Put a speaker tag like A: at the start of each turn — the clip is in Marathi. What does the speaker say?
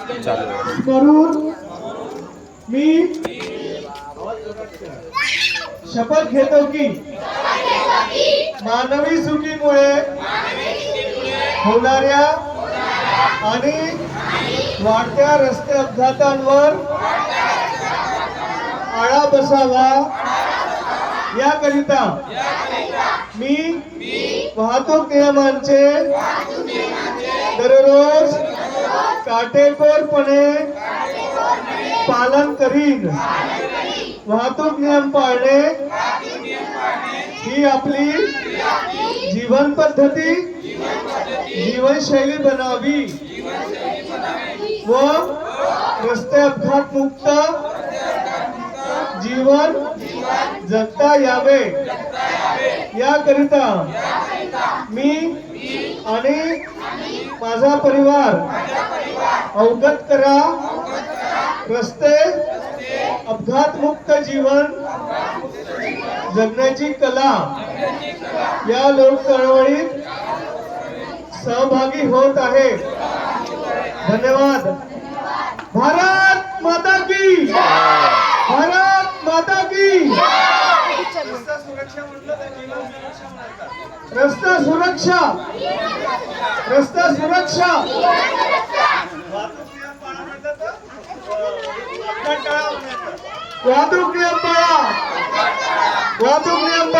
A: करून मी शपथ घेतो की मानवी चुकीमुळे होणाऱ्या आणि वाढत्या रस्ते अपघातांवर आळा बसावा याकरिता मी वाहतूक नियमांचे दररोज काटेकोरपणे पालन करीन। वाहतूक नियम पाळणे ही आपली जीवन पद्धती जीवनशैली बनावी व रस्ते अपघात मुक्त जीवन जगता यावे याकरिता मी आणि माझा परिवार अवगत करा रस्ते अपघात मुक्त जीवन जगण्याची कला या लोक चळवळीत सहभागी होत आहे। धन्यवाद। भारत माता की, भारत माता की। रस्ता सुरक्षा म्हटलं तर जीवन सुरक्षा म्हणतात। रस्ता सुरक्षा, रस्ता सुरक्षा। वाहतूक नियम पाळा म्हटलं तर वाहतूक नियम पाळा, वाहतूक नियम